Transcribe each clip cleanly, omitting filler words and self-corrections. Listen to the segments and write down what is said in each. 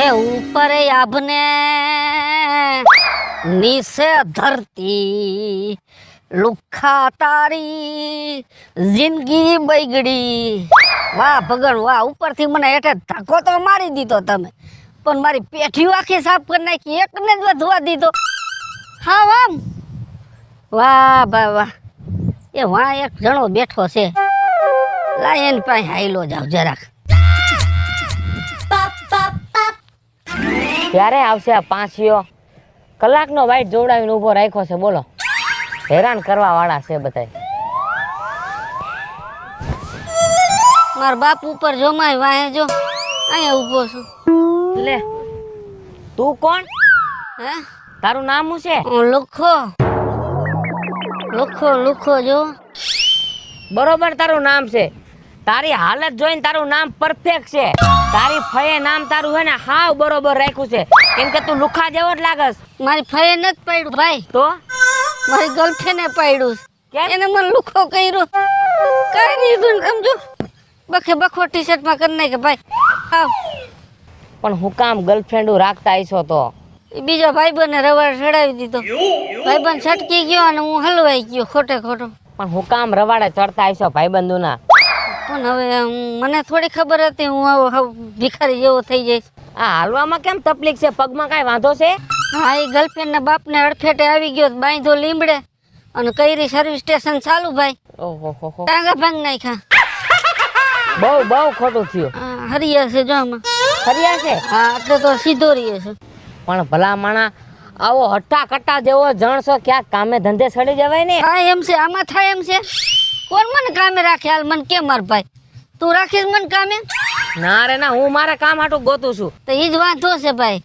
એ ઉપર આભને નીચે ધરતી લુખા તારી જિંદગી બગડી. વાહ ભગવાન વાહ, ઉપરથી મને હેઠે ધક્કો તો મારી દીધો તમે, પણ મારી પેઠી આખી સાફ કરી નાખી, એકને જ વધવા દીધો. હા વામ વાહ ભાઈ વાહ. એ વાહ એક જણો બેઠો છે, લાય એની પાસે હાઈલો જાવ જરાક. ક્યારે આવશે આ પાંચીઓ? કલાકનો વાઈટ જોડાવીને ઊભો રાખ્યો છે, બોલો. હેરાન કરવા વાળા છે બધા. મારા બાપ ઉપર જો, માય વાહે જો, અહીંયા ઊભો છું. લે તું કોણ? હે તારું નામ શું છે? લુખો લુખો લુખો જો. બરોબર તારું નામ છે. તારી હાલત જોઈને તારું નામ પરફેક્ટ છે. તારી ફઈએ નામ તારું હે ને હાવ બરોબર રાખ્યું છે, કેમ કે તું લુખા જેવો જ લાગસ. મારી ફઈએ નથી પાડ્યું ભાઈ, તો મારી ગર્લફ્રેન્ડે પાડ્યું. કેમ? એને મને લુખો કર્યો. કઈ દીધું ને સમજો, બખે બખો ટી શર્ટમાં કરી નાખે ભાઈ. હા પણ હું કામ ગર્લફ્રેન્ડ રાખતા આવીશો તો? એ બીજો ભાઈબંધને રવાડ ચડાવી દીધો. ભાઈબંધ છટકી ગયો અને હું હલવાઈ ગયો ખોટે ખોટો. પણ હું કામ રવાડે ચડતા આવીશો ભાઈબંધુના? પણ હવે મને થોડી ખબર હતી હું આવો ભિખારી જેવો થઈ જઈશ. આ હાલવામાં કેમ તકલીફ છે? પગમાં કાંઈ વાંધો છે? હા, એ ગર્લફ્રેન્ડના બાપને અડફેટે આવી ગયો, બાંધો લીમડે અને કઈરી સર્વિસ સ્ટેશન ચાલુ ભાઈ. ઓહો, ટાંગા ભાંગ નાખ્યા. બહુ ખોટું થયું. હરિયા છે જો આમાં. ફર્યા છે? હા, એટલે તો સીધો રહીએ છે. પણ ભલા માણા આવો હટ્ટા કટ્ટા જેવો જણસો ક્યાંક કામે ધંધે સડી જવાય ને. હા એમ છે, આમાં થાય એમ છે. કોણ મને કામે રાખે? હાલ મને કે માર ભાઈ, તું રાખીશ મને કામે? ના રે ના, હું મારા કામ હાટું ગોતું છું. તો ઈ જ વાંધો છે ભાઈ.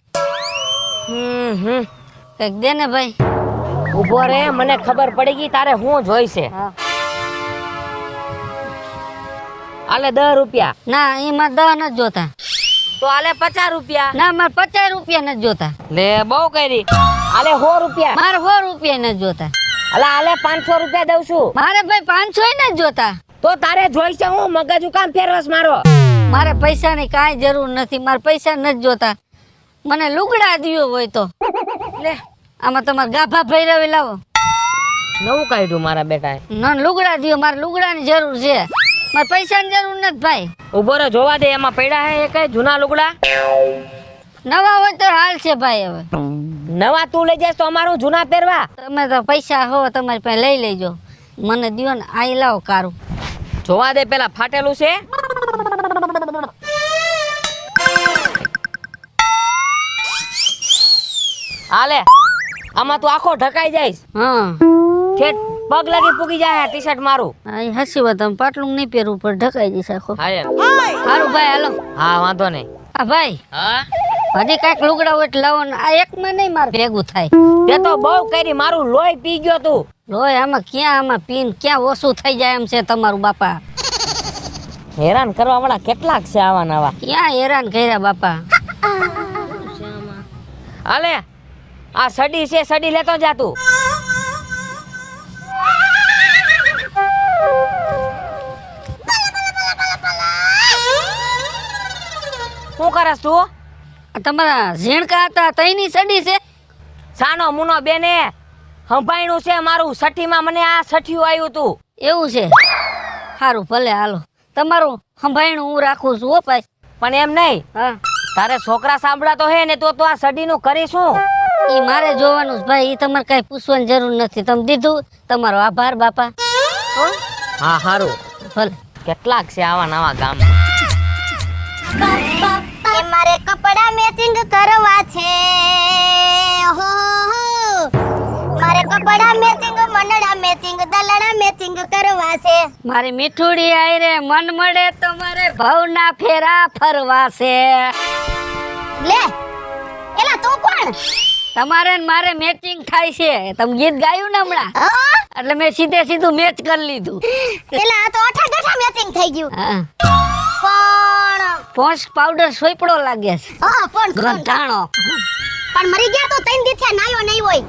કઈક દે ને ભાઈ. ઉભો રે, મને ખબર પડી ગઈ તારે હું જોઈશે. આલે 10 રૂપિયા. ના, એમાં 10 નથી જોતા. તો આલે 50 રૂપિયા. ના, મારે 50 રૂપિયા નથી જોતા. લે બહુ કરી. આલે 100 રૂપિયા. મારે 100 રૂપિયા નથી જોતા. અલા આલે 500 રૂપિયા દઉં છું. મારે ભાઈ 500 નથી જોતા. તો તારે જોઈશે હું મગજ કામ ફેરવસ મારો? મારે પૈસાની કાંઈ જરૂર નથી, મારે પૈસા નથી જોતા. મને લુગડા દિયો હોય તો. લે આમાં તમારે ગાભા ભૈરવી લાવો. નવું કાઢ્યું મારા બેટાએ. ના, લુગડા દિયો, મારે લુગડાની જરૂર છે. મારે પૈસાની જરૂર નથી ભાઈ. ઉભો રે, જોવા દે એમાં પડ્યા હે કઈ જૂના લુગડા? નવા હોય તો હાલ છે ભાઈ. હવે નવા તું લઈ જાય તો અમારું જૂના પહેરવા? તમે તો પૈસા હો તમારી પાસે લઈ લેજો, મને દિયો ને આઈ લાવો કારું. જોવા દે પેલા ફાટેલું છે. આલે આમાં તું આખો ઢકાઈ જઈશ. હા ઠેઠ પગ લાગી પૂગી જાય ટી શર્ટ મારું. હા, એ હસી વાત, તમે પાટલું નહીં પહેરવું પણ ઢકાઈ જશે આખો. હા એમ. સારું ભાઈ હાલો. હા વાંધો નહીં. આ ભાઈ હા હજી કાંઈક લુગડા હોય એટલે લાવો ને. આ એકમાં નહીં મારે ભેગું થાય. તે તો બહુ કરી, મારું લોહી પી ગયો તું. લોય આમાં ક્યાં, આમાં પીન ક્યાં ઓછું થઈ જાય એમ છે તમારું બાપા. હેરાન કરવા વાળા કેટલાક છે આવા નવા. ક્યાં હેરાન કર્યા બાપા. હાલે આ સડી છે, સડી લેતો જા તું. શું કરસ તું? આ તમારા ઝીણકા હતા તઈની સડી છે. સાનો મુનો બેને હંભાઈનું છે મારું. સઠીમાં મને આ સઠિયું આવ્યું તું. એવું છે? સારું ભલે હાલો, તમારું સંભાળીને હું રાખું છું હો ભાઈ. પણ એમ નહીં, હા, તારે છોકરા સાંભળાતો હે ને, તો આ સડીનું કરીશું. એ મારે જોવાનું છે ભાઈ. એ તમારે કઈ પૂછવાની જરૂર નથી. તમે દીધું, તમારો આભાર બાપા. હો હા હારું. ભલે. કેટલાક છે આવા નવા ગામમાં. એ મારે કપડા મેચિંગ કરવા છે. હો મારે કપડા મેચિંગ, મનડા મેચિંગ, દલડા મેચિંગ કરવા છે. મારી મીઠુડી આઈ રે, મન મળે તમારે ભાવના ફેરા ફરવા છે. લે એલા તું કોણ? તમારે ને મારે મેચિંગ થાય છે. તમે ગીત ગાયું ને હમણાં, હા એટલે મેં સીધે સીધું મેચ કરી લીધું. એલા આ તો અઠા ગઠા મેચિંગ થઈ ગયું. હા, પણ પોન્સ પાવડર સોયપડો લાગે છે. હા પણ ગંધાણો. પણ મરી ગયા તો 3 દિવસ થયા, નાયો નહીં હોય.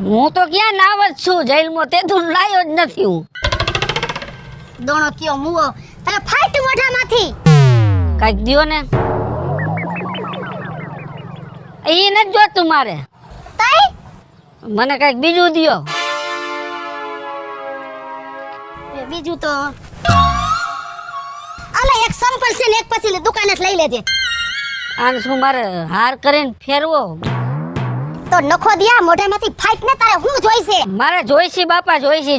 હું તો ક્યાં નાવ જ છું જેલમાં, તે તું લાયો જ નથી હું. દોણો કયો મુવો તમે ફાઈટ મોઢામાંથી. કાંઈક દ્યો ને. ઈ નથી જોતું મારે. તઈ મને કઈક બીજું દ્યો. બીજું તો આલે એક સંપલ છે ને એક પછી દુકાને જ લઈ લેજે. આને શું મારે હાર કરીને ફેરવો? તો નખો દિયા મોઢામાંથી ફાઈટ ને તારે હું જોઈશે? મારે જોઈશી બાપા, જોઈશી.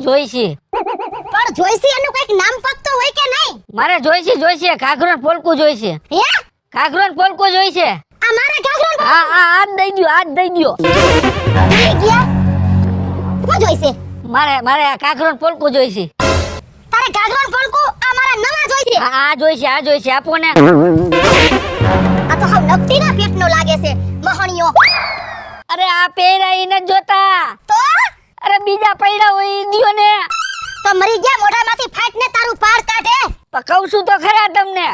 પણ જોઈશે એનું કઈક નામ પકતો હોય કે નહીં? મારે જોઈશી. ઘાઘરો ને પોલકું જોઈશે. હે ઘાઘરો ને પોલકું જોઈશે. આ મારા ઘાઘરો આજ દઈ દ્યો. ભૂલી ગયા હું જોઈશે? મારે આ ઘાઘરો ને પોલકું જોઈશે. તારે ઘાઘરો ને પોલકું આ મારા નવા જોઈશે? આ જોઈશે. આપો ને. આ તો હાવ નકટીના પેટનો લાગે છે મહણિયો. અરે આ પહેરા ઈ નથી જોતા. તો અરે બીજા પૈડા હોય ઈ દ્યો ને. તો મરી ગયા મોઢામાંથી ફાઈટ ને તારું પાડ કાઢે. તો કહું છું તો ખરા તમને.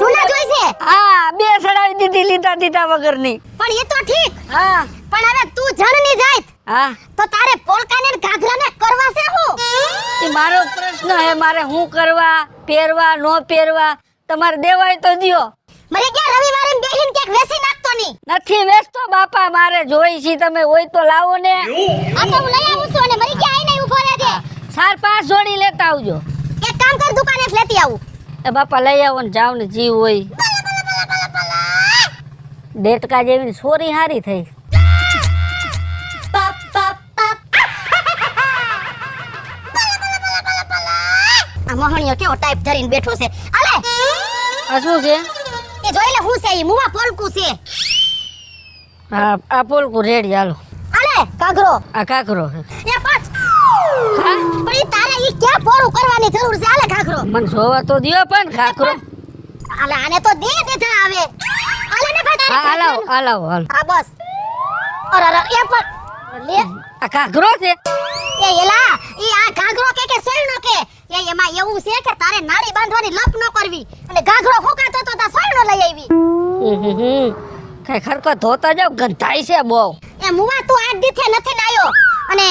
જૂના જોઈશે? હા, 2 સડાવી દીધી લીધા વગરની. પણ એ તો ઠીક. હા પણ હવે તું જણની જાય હા, તો તારે પોલકાને ને ઘાઘરાને કરવા છે હું? એ મારો પ્રશ્ન હે. મારે શું કરવા, પહેરવા નો પહેરવા? તમારે દેવાય તો દ્યો. મરી ગયા રવિવારે બેહીન કેક વેસી નાખતો ની. નથી વેચતો બાપા, મારે જોઈ છે. તમે હોય તો લાવો ને. આ તો હું લઈ આવું છું અને મરી ગયા આઈને ઊભો રહેજે. 4-5 જોડી લેતા આવજો. એક કામ કર દુકાને જ લેતી આવું. એ બાપા લઈ આવો ને જાવ ને. જીવ હોય ડેટકા જેવી સોરી હારી થઈ. આ મોહણીયો કેવો ટાઈપ ધરીને બેઠો છે. આલે આ શું છે? એ જોઈ લે હું છે ઈ મુવા પોલકું છે. હા, આ પોલકું રેડી. હાલો આલે ઘાઘરો. આ ઘાઘરો છે. એ પાછ પણ ઈ તારે ઈ ક્યાં પોરું કરવાની જરૂર છે? આલે ઘાઘરો. મને જોવા તો દ્યો પણ ઘાઘરો. આલે આને તો દે દેતા આવે. આલે ને ભાઈ તારે હાલો. આ બસ. અરે એ પણ લે આ ઘાઘરો છે. એ એલા ઈ આ ઘાઘરો કે સોયણો કે એ એમાં એવું છે કે તારે નાડી બાંધવાની લપ ન કરવી અને ઘાઘરો હોકાતો તો તા સોયણો લઈ આવી. કઈ ખરકો ધોતા જાવ, ગંધાઈ છે બહુ. એ મુવા તું 8 દીથે નથી નાયો અને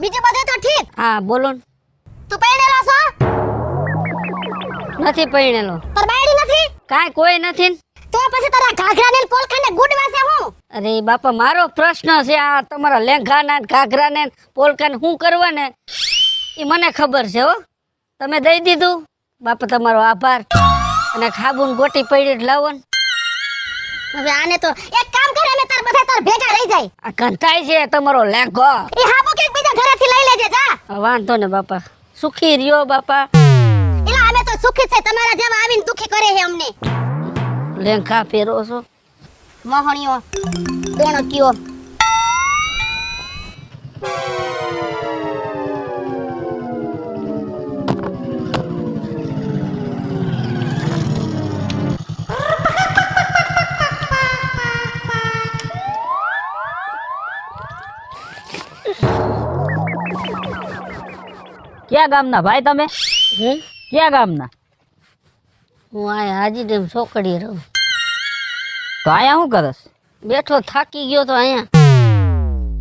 બીજું બધું તો ઠીક. હા બોલો ને. તું પરણેલો છો? નથી પરણેલો. તાર બાયડી નથી? કાંઈ કોઈ નથી ને. તો પછી તારા ઘાઘરાને ને પોલખાને ગુડવા છે હું? અરે બાપા, મારો પ્રશ્ન છે. આ તમારા લેંઘાના ઘાઘરાને પોલકાને શું કરવા ને એ મને ખબર છે હો. તમે દઈ દીધું બાપા, તમારો આભાર. અને ખાબુન ગોટી પડી જ લાવો ને. હવે આને તો એક કામ કરે ને તાર બધા તાર ભેગા રહી જાય. આ ગંધાઈ છે તમારો લેંઘો. એ હાબુ કે બીજા ઘરેથી લઈ લેજે જા. વાંધો ને બાપા, સુખી રહ્યો બાપા. એલા અમે તો સુખી છે, તમારા જેવા આવીને દુખી કરે છે અમને. લેંઘા પહેરો છો. મોહણીઓ દોણો કયો. ક્યાં ગામના ભાઈ તમે? ક્યાં ગામના? હું આ હાજી ડેમ ચોકડીએ રહું. તો અહીંયા શું કરસ? બેઠો થાકી ગયો તો અહીંયા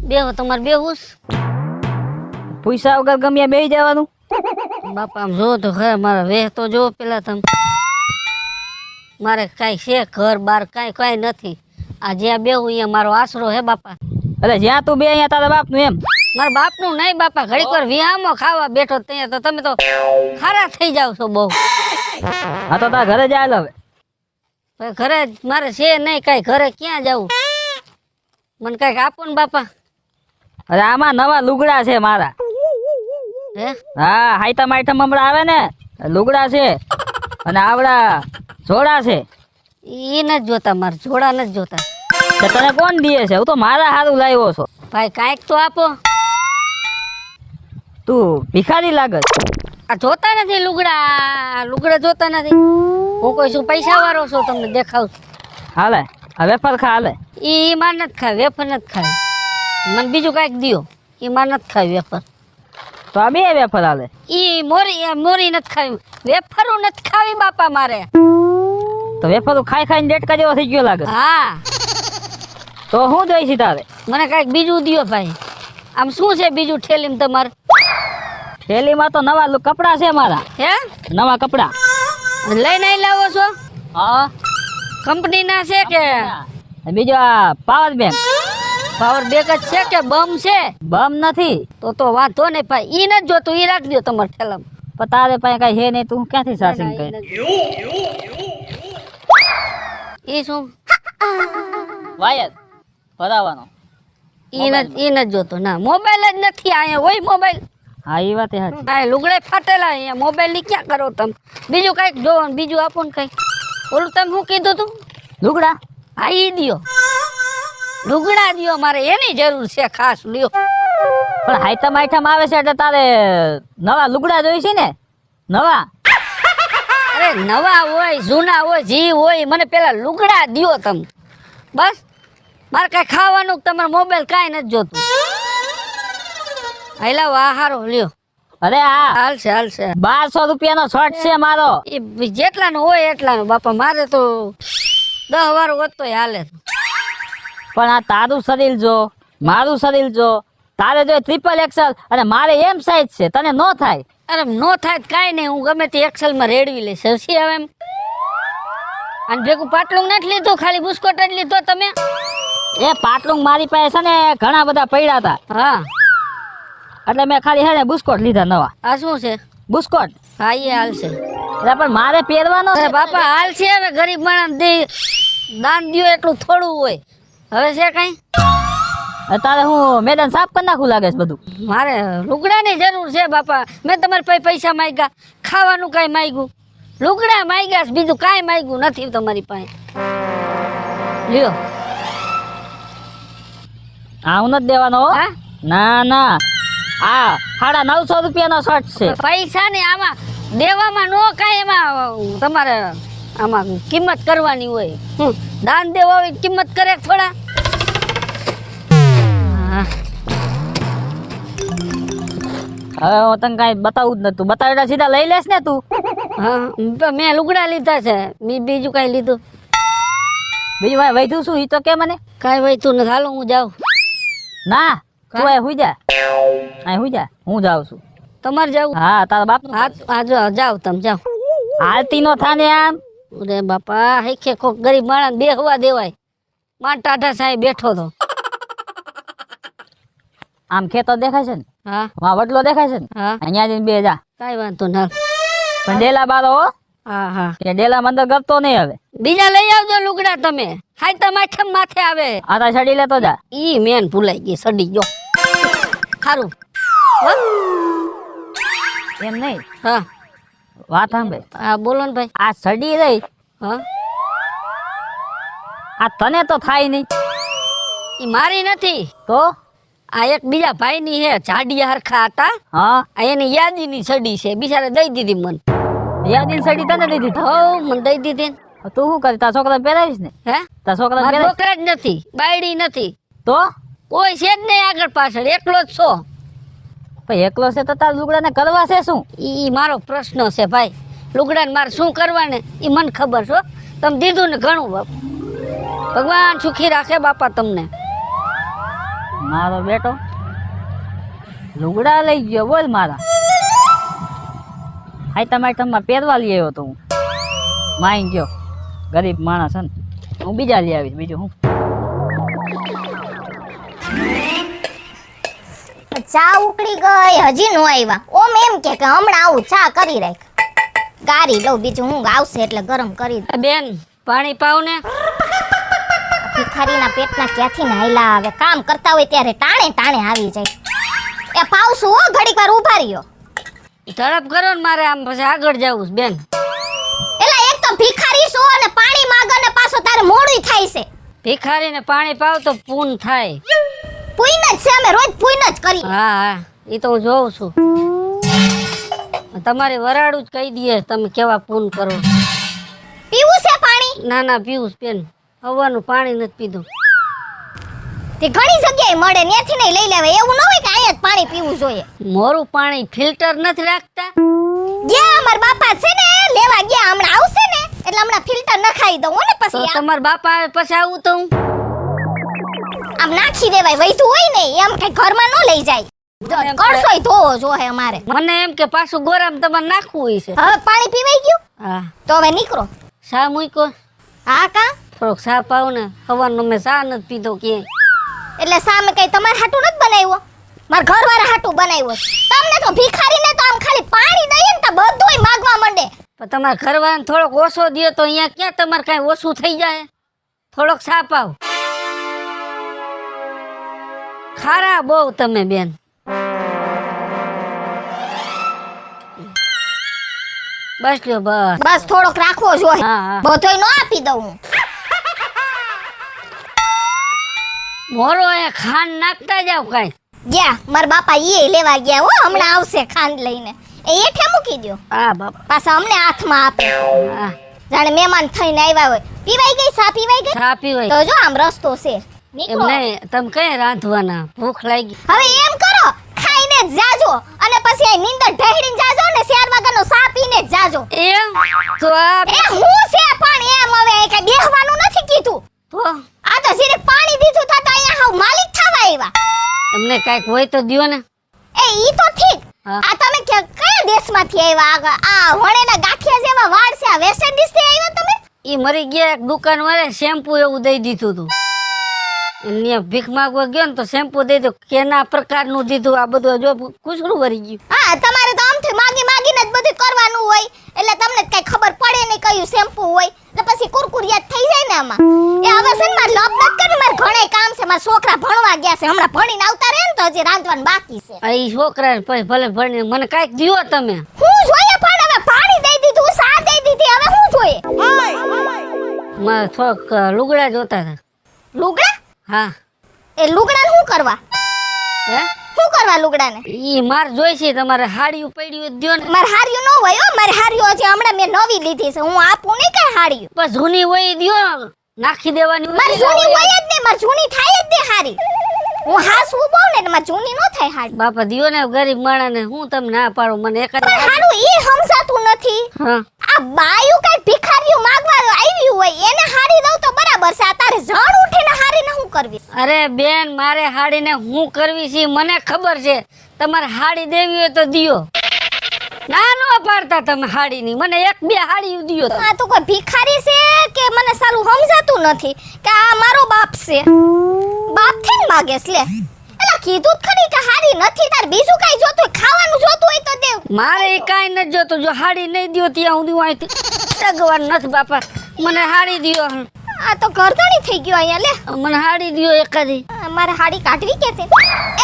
બેહો. તમારે બેહુસ? પૈસા વગર ગમે બેહી જવાનું? બાપા આમ જો તો ખરા, મારા વેહ તો જો પેલા તમે. મારે કાંઈ છે ઘર બાર કાંઈ નથી. આ જ્યાં બેહું અહીંયા મારો આશરો હે બાપા. અરે જ્યાં તું બે અહીંયા તારા બાપનું એમ? મારા બાપનું નહીં બાપા. ઘડીક વાર વિહામો ખાવા બેઠો ત્યાં તો તમે તો ખારા થઈ જાવ છો બહુ. હા તો તારા ઘરે જાય હવે. ભાઈ ઘરે મારે છે નહીં કાંઈ. ઘરે ક્યાં જાવું? મને કાંઈક આપો ને બાપા. અરે આમાં નવા લુગડા છે મારા. હે? હા, હાઈતમ આઈટમ હમણાં આવે ને, લુગડા છે અને આવડા જોડા છે. એ નથી જોતા, મારે જોડા નથી જોતા. તો તને કોણ દીએ છે? હું તો મારા હારું લાવ્યો છો. ભાઈ કાંઈક તો આપો. તું ભિખારી લાગસ. આ જોતા નથી લુગડા જોતા નથી. હું કોઈ શું પૈસા વાળો છું તમને દેખાવું છું. હાલે આ વેફર ખા હાલે. ઈ માર નથી ખાવી, વેફર નથી ખાવી. મને બીજું કાંઈક દ્યો. ઈ માર નથી ખાવી વેફર. તો આ બે વેફર હાલે. ઈ મોરી નથી ખાવી, વેફરો નથી ખાવી બાપા મારે. તો વેફર ખાઈ ખાઈને ડેટકા જેવો થઈ ગયો લાગે. હા, તો હું જોઈશ તારે? મને કાંઈક બીજું દ્યો ભાઈ. આમ શું છે બીજું ઠેલીમાં તમારે? થેલીમાં તો નવા કપડા છે મારા. હે? નવા કપડા લઈને લાવો છો? હા, કંપનીના છે કે? અને બીજો આ પાવર બેંક. પાવર બેક જ છે કે બમ છે? બમ નથી. તો વાંધો નહીં ભાઈ, ઈ નથી જોતું, ઈ રાખી દો તમારા થેલામાં. પણ તારે પાસે કઈ હે નહીં, તું ક્યાંથી ચાર્જિંગ કરે? ઈ શું? વાયર ભરાવાનો. ઈ નથી જોતો. ના, મોબાઈલ જ નથી અહીંયા. હોય મોબાઈલ? હા એ વાત સાચી. હા, લુગડા ફાટેલા અહીંયા. મોબાઈલ ની ક્યાં કરો તમે? બીજું કઈક જોવો ને બીજું આપો ને કઈક. ઓલું તમે શું કીધું તું? લુગડા હા, ઈ દ્યો. લુગડા દ્યો, મારે એની જરૂર છે ખાસ. લ્યો. પણ હાઈટમ આઈટમ આવે છે એટલે તારે નવા લુગડા જોઈ છે ને? નવા? અરે નવા હોય જૂના હોય જી હોય, મને પેલા લુગડા દ્યો તમે. બસ મારે કઈ ખાવાનું તમારો મોબાઈલ કાંઈ નથી જોતું. હાલા વાહ હારો લ્યો. અરે આ હાલશે 1200 રૂપિયાનો શર્ટ છે મારો. એ જેટલાનું હોય એટલાનું બાપા. મારે તો 10 વાર વધતોય હાલે. પણ આ તારું શરીર જો, મારું શરીર જો. તારે જો ટ્રિપલ એક્સેલ અને મારે એમ સાઈઝ છે, તને નો થાય. અરે નો થાય કાંઈ નહીં, હું ગમે તે એક્સેલમાં રેડવી લઈશ. હસી આવે એમ. અને ભેગું પાટલું નથી લીધું, ખાલી બુસ્કોટ જ લીધો તમે? એ પાટલું મારી પાસે છે ને ઘણા બધા પડ્યા હતા, હા, એટલે મેં ખાલી હે ને બુસ્કોટ લીધા નવા. આ શું છે? બુસ્કોટ. હા, એ હાલશે. એટલે પણ મારે પહેરવાનો અરે છે. બાપા હાલશે. હવે ગરીબ માણસ દાન દ્યો એટલું થોડું હોય. હવે છે કઈ? તારે હું મેદાન સાફ કરી નાખું લાગે છે બધું. મારે લુગડાની જરૂર છે બાપા. મેં તમારી પાસે પૈસા માંગ્યા, ખાવાનું કાંઈ માંગ્યું? લુગડા માંગ્યા છે, બીજું કાંઈ માંગ્યું નથી તમારી પાસે. લ્યો. આ હું નથી દેવાનો હો. હા? ના ના, આ 950 રૂપિયાનો શર્ટ છે. પૈસા ને આમાં દેવામાં નો કાંઈ, એમાં તમારે આમાં કિંમત કરવાની હોય. દાન દેવા હોય કિંમત કરે થોડા. હા, હવે હું તને કાંઈ બતાવું જ નતું. બતાવેલા સીધા લઈ લેશ ને તું? હા, મેં લુગડા લીધા છે. બીજું કાંઈ લીધું? બીજું ભાઈ વૈધું શું? ઈ તો કે મને. કાંઈ વહીતું નથી. હાલો હું જાઉં. ના, તું અહીં હુઈ જા. અહીં હુઈ જા, હું જાઉં છું. તમારે જાવું? હા, તારા બાપ. હા, જાઓ તમે જાઓ. હાલતી નો થાને આમ. અરે બાપા, હેખે કોક ગરીબ માણસ બેહવા દેવાય. માં ટાટા સાહેબ બેઠો તો. આમ ખેતો દેખાય છે ને? હા વાં વડલો દેખાય છે ને? હા, અહીંયા જઈને બે જા. કાંઈ વાંધો ના. પણ ડેલા બારો હો. હા હા, એ ડેલા અંદર ગપતો નહીં હવે. બીજા લઈ આવજો લુગડા તમે. હાય તમારે માથે આવે. આ તા છડી લેતો જા. ઈ મેન ભૂલાઈ ગઈ, સડી ગયો. ખારું. હો? એમ નહીં, હા વાત સાંભળે. હા, બોલો ને ભાઈ. આ સડી રહી, હા, આ તને તો થાય નહીં. ઈ મારી નથી. તો આ એક બીજા ભાઈ ની હે, જાડિયા હરખા હતા. હા, આ એની યાદીની સડી છે. બિચારે દઈ દીધી મને. યાદીન સડી તને દીધી. હો, મને દઈ દીધી. તું શું કરી? તારા છોકરાને પહેરાવીશ ને? હે, તારા છોકરાને મારા પહેરાવીશ છોકરા જ નથી, બાયડી નથી, તો? કોઈ છે જ નહીં આગળ પાછળ, એકલો જ છો. ભાઈ એકલો છે તો તારા લુગડાને કરવા છે શું? ઈ મારો પ્રશ્ન છે ભાઈ. લુગડાને મારે શું કરવાને ઈ મને ખબર છો. તમે દીધું ને ઘણું બાપ. ભગવાન સુખી રાખે બાપા તમને. મારો બેટો લુગડા લઈ ગયો બોલ મારા. હાઈ તમારી પહેરવા લઈ આવ્યો તો હું. માઈ ગયો ગરીબ માણસ છે ને, હું બીજા લઈ આવીશ. બીજું હું? ચા ઉકળી ગઈ, હજી નો આવ્યા. ઓમ એમ કે હમણાં આવું, ચા કરી રાખ. ગારી લઉં, બીજું હું આવશે એટલે ગરમ કરી દઉં. બેન પાણી પાવ ને. ભિખારીના પેટના ક્યાંથી નાયલા આવે? કામ કરતા હોય ત્યારે ટાણે ટાણે આવી જાય. એ પાવશું હો, ઘડીક વાર ઉભા રહ્યો. ઝડપ કરો ને, મારે આમ પછી આગળ જવું છે બેન. એલા એક તો ભિખારી છો અને પાણી માંગો ને પાછો તારે મોડું થાય છે. ભિખારીને પાણી પાવ તો પૂન થાય. પૂઈન જ છે, અમે રોજ પૂઈન જ કરી. હા હા, એ તો હું જોઉં છું. તમારે વરાળું જ કહી દઈએ તમે કેવા પૂન કરો. પીવું છે પાણી? ના ના, પીવું છે બેન. હવાનું પાણી નથી પીધું. તે ઘણી જગ્યાએ મળે, ત્યાંથી નહીં લઈ લેવાય. એવું ન હોય કે અહીંયા જ પાણી પીવું જોઈએ. મોરું પાણી ફિલ્ટર નથી રાખતા. ગયા અમાર બાપા છે ને લેવા ગયા, હમણાં આવશે ને એટલે હમણાં ફિલ્ટર નખાઈ દઉં ને તો પછી તમારા બાપા આવે પછી આવું તો હું આમ નાખી દેવાય. વૈધું હોય ને એમ કઈ ઘરમાં ન લઈ જાય. કળશોય ધોવો જોહે અમારે. મને એમ કે પાછું ગોરામ તમારે નાખવું હોય છે. હવે પાણી પીવાઈ ગયું, હા, તો હવે નીકળો. શા મૂકો? હા કા થોડોક ચા પાવ ને, સવારનો મેં ચા નથી પીધો કે. એટલે સામે કઈ તમારે હાટું નથી બનાવ્યો, મારા ઘરવાળા હાટું બનાવ્યો. તમને તો ભિખારીને તો આમ ખાલી પાણી દઈએ ને તો બધુંય માગવા માંડે. પણ તમારા ઘરવાળાને થોડોક ઓછો દે તો અહીંયા ક્યાં તમારે કાંઈ ઓછું થઈ જાય. થોડોક ચા પાવ. ખારા બહુ તમે બેન. બસ લ્યો બસ. બસ થોડોક રાખવો જોઈએ, હા હા. બધોય ન આપી દઉં હું. મોરો એ ખાંડ નાખતા જાવ કાંઈ. ગયા મારા બાપા ઈ લેવા ગયા હો, હમણાં આવશે ખાંડ લઈને. એ હેઠે મૂકી દ્યો, હા બાપા. પાછા અમને હાથમાં આપે. હા જાણે મહેમાન થઈને આવ્યા હોય. પીવાઈ ગઈ સા પીવાઈ ગઈ? ચા પીવાય. તો જો આમ રસ્તો છે, એમ નીકળો. નહીં, તમે કઈ રાંધવાના? ભૂખ લાગી. હવે એમ કરો, ખાઈને જ જાજો અને પછી આ નીંદર ઢહેડીને જાજો ને 4 વાગ્યાનો સા પીને જ જાજો. એમ તો આ એ હું છે પણ એમ હવે કઈ બેહવાનું નથી કીધું. તો આ તો જીરે પાણી દીધું તા તો અહીંયા હાવ માલિક થવા આવ્યા. એમને કાંઈક હોય તો દ્યો ને. એ ઈ તો ઠીક. હા. આ તમે કયા દેશમાંથી આવ્યા? આ વણેના ગાંઠિયા જેવા વાળ છે, આ વેસ્ટ ઇન્ડિઝ થી આવ્યા તમે? ઈ મરી ગયા એક દુકાન વાળે શેમ્પુ એવું દઈ દીધું તું. એને ભીખ માંગવા ગયો ને તો શેમ્પુ દઈ દો. કેના પ્રકારનું દીધું આ બધું જો કુસરું ભરી ગયું. હા તમારે તો આમથી માગીને જ બધું કરવાનું હોય એટલે તમને કઈ ખબર પડે નહીં કયું શેમ્પુ હોય એટલે પછી કુરકુરિયાત થઈ જાય ને આમાં. એ હવે છે ને મારે લપ લપ કરીને મારે ઘણે કામ છે, મારા છોકરા ભણવા ગયા છે, હમણાં ભણીને આવતા રહે ને તો હજી રાંધવાનું બાકી છે. આ ઈ છોકરાને પછી ભલે ભણીને મને કાંઈક દ્યો તમે. હું જોઈએ પણ હવે પાણી દઈ દીધું, સા દઈ દીધી, હવે હું જોઈએ? મારે થોડોક લુગડા જોતા હતા. લુગડા? હા. એ લુગડાને શું કરવા? હે શું કરવા લુગડાને? ઈ માર જોઈશે. તમારે હાડિયું પડ્યું દ્યો ને. મારે હારિયું ન હોય હો, મારે હારિયું હજી હમણાં મેં નવી લીધી છે, હું આપું નહીં કઈ હારિયું. બસ જૂની હોય ઈ દ્યો. નાખી દેવાની હોય. મારે જૂની હોય જ નહીં, મારે જૂની થાય જ નહીં હારી. હું હાસવું બહુ ને એટલે મારે જૂની ન થાય હારી. બાપા દ્યો ને ગરીબ માણાને. હું તમને ના પાડું. મને એકાદ પણ હારું ઈ સમજાતું નથી. હા આ બાયું કઈ ભિખારીઓ માંગવા આવી હોય એને હારી દઉં તો બરાબર છે. આ તારે જણ ઉઠીને હારીને શું કરવી? અરે બેન, મારે હાડીને હું કરવી છે મને ખબર છે. તમારે હાડી દેવી હોય તો દિયો. ના નો પાડતા તમે હાડીની. મને એક બે હાડી દિયો તમે. આ તો કોઈ ભિખારી છે કે મને સાલું સમજાતું નથી કે આ મારો બાપ છે. બાપ થી માગે છે લે. એલા કીધું જ ખરી કે હારી નથી, તાર બીજું કઈ જોતું હોય, ખાવાનું જોતું હોય તો દેવ. મારે એ કાંઈ નથી જોતું. જો હાડી નહીં દિયો ત્યાં હું અહીંથી સગવાનું નથી બાપા. મને હાડી દિયો. આ તો ઘરધણી થઈ ગયો અહીંયા લે. મને હાડી દિયો એકાદી. મારે હાડી કાઢવી કે છે?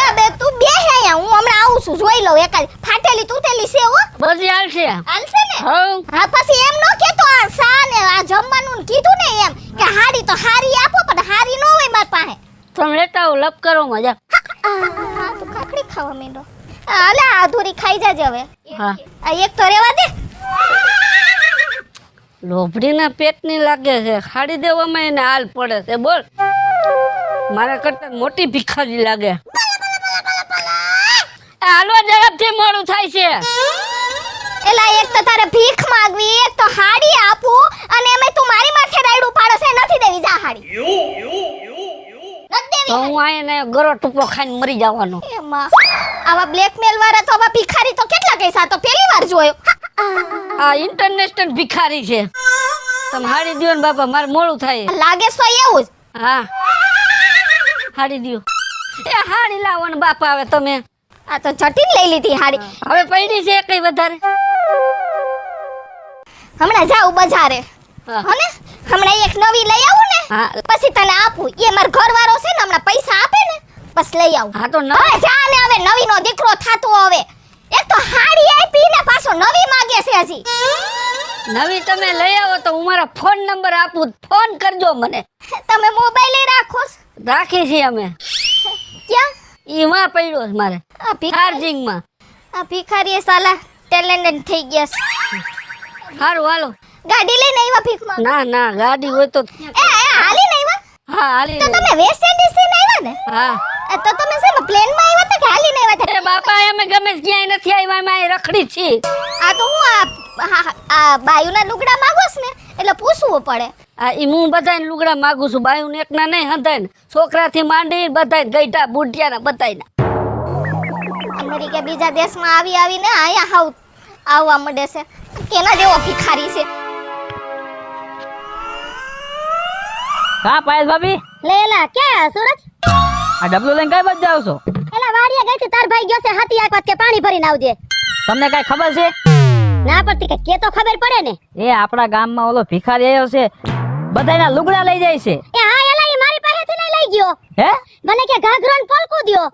એ બે તું બે અહીંયા, હું હમણાં આવું છું, જોઈ લઉં એકાદ. ફાટેલી તૂટેલી છે હો. બધી હાલશે. હાલશે ને? હઉ. હા પછી એમ નો કેતો આ સા ને આ જમવાનું ને કીધું ને એમ કે હાડી તો હારી આપો પણ હારી નો હોય માર પાસે. તમે લેતા આવો. લપ કરો મજા. હા તું કાકડી ખાવા માંડો. અલે અધૂરી ખાઈ જાજે હવે. હા. આ એક તો રેવા દે. લોભડીના પેટની લાગે છે. હાડી દેવામાં એને હાલ પડે છે. બોલ. મારા કરતા મોટી ભિખારી લાગે. હાલો ઝડપથી મોડું થાય છે. એલા એક તો તારે ભીખ માંગવી, એક તો હાડી આપું અને એમાં તું મારી માથે રાયડું પાડો છે. નથી દેવી જા હાડી. નથી તો દેવી. હું આને ગરો ટૂંકો ખાઈને મરી જવાનો. એમાં આવા બ્લેકમેલ વાળા તો આવા ભિખારી તો કેટલા કૈસા તો પહેલી વાર જોયો. આ ઇન્ટરનેશનલ ભિખારી છે. તમે હાડી દ્યો ને બાપા, મારે મોડું થાય. લાગે તો એવું જ. હા હાડી દ્યો. એ હાડી લાવો ને બાપા. હવે તમે આ તો ચટીને લઈ લીધી હાડી. હવે પૈડી છે કઈ વધારે. હમણાં જાઉં બજારે હા. હને હમણાં એક નવી લઈ આવું ને હા. પછી તને આપું. એ માર ઘરવાળો છે ને હમણાં પૈસા આપે ને બસ લઈ આવું. હા તો ન હવે જા ને હવે નવી નો દીકરો થાતો હવે. એક તો હાડી આપી ને પાછો નવી માંગે છે હજી. નવી તમે લઈ આવો તો હું મારા ફોન નંબર આપું. ફોન કરજો મને. તમે મોબાઈલ રાખો છો? રાખી છીએ અમે. ક્યાં? ઈ માં પડ્યો છે મારે આ ચાર્જિંગ માં. આ ભિખારી સાલા ટેલેન્ટેડ થઈ ગયા છે. સારું હાલો. ગાડી લઈને આવ્યા ભીખમાં? ના ના ગાડી હોય તો. એ હાલી નહીં આવ્યા? હા હાલી. તો તમે વેસ્ટ ઇન્ડિઝ થી આવ્યા ને? હા. તો તમે છે પ્લેન માં આવ્યા હતા કે હાલી નહીં આવ્યા એ બાપા અમે ગમે ક્યાંય નથી આવ્યા. અમે અહીં રખડી છીએ. હતા? આ તો હું આ બાયુના લુગડા માંગોસ ને એટલે પૂછવું પડે. આ ઈ હું બધાને લુગડા માંગુ છું. બાયું ને એકના નહીં હંધાય. છોકરાથી માંડી બધાય ગઈઢા બુઢિયાના બધાયના. અમેરિકા બીજા દેશમાં આવીને અહીંયા હાવ આવવા મળે છે. કેના જેવો ભિખારી છે. કા પાયલ ભાભી લે એલા ક્યાં સૂરજ આ ડબલું લઈને કઈ બાજુ જાવ છો? એલા વાડીએ ગઈ થી તાર ભાઈ ગયો છે હાથી આંખ કે પાણી ભરીને આવજે તમને કઈ ખબર છે? ના પડતી કે તો ખબર પડે ને એ આપણા ગામમાં ઓલો ભિખારી આવ્યો છે, બધાયના લુગડા લઈ જાય છે. એ હા એલા ઈ મારી પાસેથી નહીં લઈ ગયો હે મને કે ઘાઘરો ને પોલકું દ્યો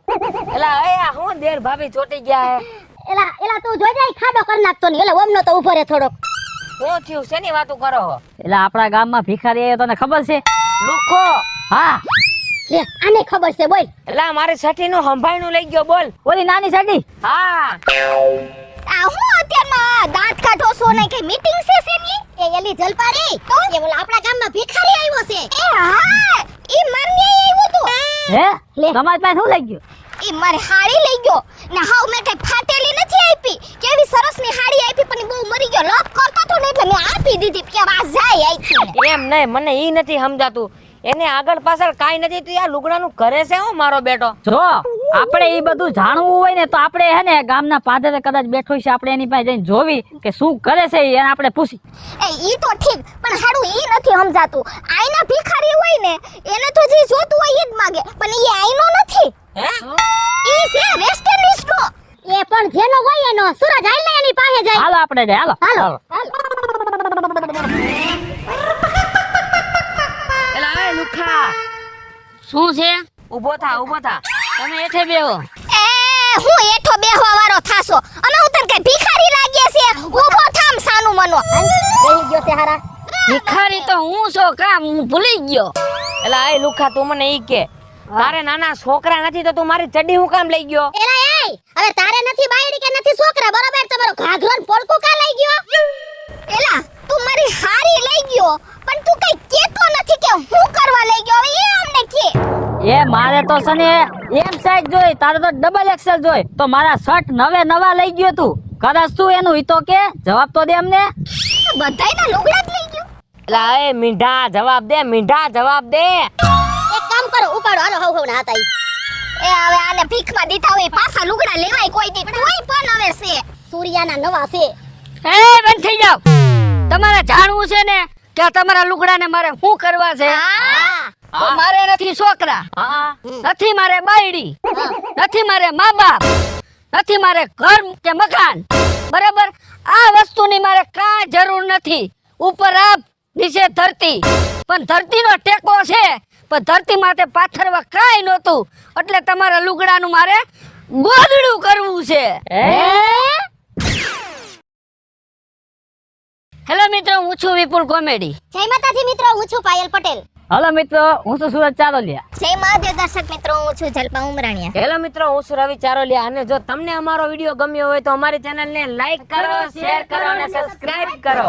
એલા એ આ હું દેર ભાભી ચોટી ગયા હે. એલા તું જોઈ જાય ખાડો કરી નાખતો ની એલા ઓમનો તો ઊભો રે થોડોક શું થયું શેની વાતો કરો હો? એટલે આપણા ગામમાં ભિખારી આવ્યો, તને ખબર છે? લુખો હા, લે આને ખબર છે બોલ એલા મારી સઠી નું સંભાળનું લઈ ગયો બોલ. ઓલી નાની સાડી. હા આ હું અત્યારમાં દાંત કાઢો છો ને કે મીટિંગ છે શેની એ એલી જલપાડી એ બોલ આપણા ગામમાં ભિખારી આવ્યો છે એ હા ઈ મારને આવ્યો તો હે લે. તમારી પાસે શું લઈ ગયો? ઈ મારે હાડી લઈ ગયો ને હાવ મેં કઈ ફાટેલી નથી આપી કેવી સરસ ની હાડી આપી પણ ઈ બહુ મરી ગયો લપ કરતો તો ને એટલે મેં આપી દીધી કે આ જાય આઈથી એમ નહીં, મને ઈ નથી સમજાતું. એને આગળ પાછળ કાઈ નથી, તો આ લુગડાનું કરે છે હું મારો બેટો. જો આપણે એ બધું જાણવું હોય ને તો આપણે હે ને ગામના પાદરે કદાચ બેઠો છે, આપણે એની પાસે જઈને જોવી કે શું કરે છે એને આપણે પૂછી. એ ઈ તો ઠીક પણ હાડું ઈ નથી સમજાતું આઈના ભિખારી હોય ને એને તો જે જોતું હોય ઈ જ માંગે પણ ઈ આઈનો નથી હે ઈ છે વેસ્ટર્નિસ્ટ નો એ પણ જેનો હોય એનો સૂરજ હાલ ને એની પાસે જાય હાલો આપણે જાય, હાલો હાલો એલા એ લુખા શું છે? ઊભો થા ઊભો થા. તમે એઠે બેહો. એ હું એઠો બેહવા વાળો થાસો અને હું તને કઈ ભિખારી લાગ્યા છે ઊભો થામ સાનું મનો બેહી ગયો છે હારા ભિખારી તો હું છો કામ હું ભૂલી ગયો. એલા એ લુખા તું મને ઈ કે તારે નાના છોકરા નથી તો તું મારી ચડ્ડી હું કામ લઈ ગયો? એલા એ હવે તારે નથી બાયડી કે નથી છોકરા બરોબર તમારો ઘાઘરો ને પોલકું કા લઈ ગયો એલા તું મારી હારી લઈ ગયો પણ તું કઈ કેતો નથી કે હું કરવા લઈ ગયો હવે એ અમને કે એ મારે તો છે ને એમ સાઈઝ જોઈ, તારે તો ડબલ એક્સેલ જોઈ, તો મારા શર્ટ નવા લઈ ગયો તું. કદાચ તું એનું ઈ તો કે જવાબ તો દે અમને. બધાયના લુગડા જ લઈ ગયો એલા એ મીંઢા જવાબ દે, મીંઢા જવાબ દે. એક કામ કરો ઉપાડો હાલો હવ હવ ના હતા એ હવે આને ભીખમાં દીધા હોય પાછા લુગડા લેવાય કોઈ દી કોઈ પણ હવે છે સૂર્યાના નવા છે હે બંધ થઈ જાવ. તમારે જાણવું છે ને કે આ તમારા લુગડાને મારે શું કરવા છે? હા તો મારે નથી છોકરા, હા નથી મારે બાયડી, નથી મારે મા બાપ, નથી મારે ઘર કે મકાન. બરાબર, આ વસ્તુની મારે કાંઈ જરૂર નથી. ઉપર આપ નીચે ધરતી, પણ ધરતીનો ટેકો છે પણ ધરતી માથે પાથરવા કાંઈ નહોતું, એટલે તમારા લુગડાનું મારે ગોદડું કરવું છે. હેલો મિત્રો, હું છું વિપુલ કોમેડી. જય માતાજી મિત્રો હું છું પાયલ પટેલ હલો મિત્રો, હું છું સુરજ ચારોલિયા. જય મહાદેવ દર્શક મિત્રો હું છું જલપા ઉમરાણીયા હેલો મિત્રો, હું છું રવિ ચારોલિયા. અને જો તમને અમારો વિડીયો ગમ્યો હોય તો અમારી ચેનલને લાઈક કરો, શેર કરો અને સબસ્ક્રાઇબ કરો.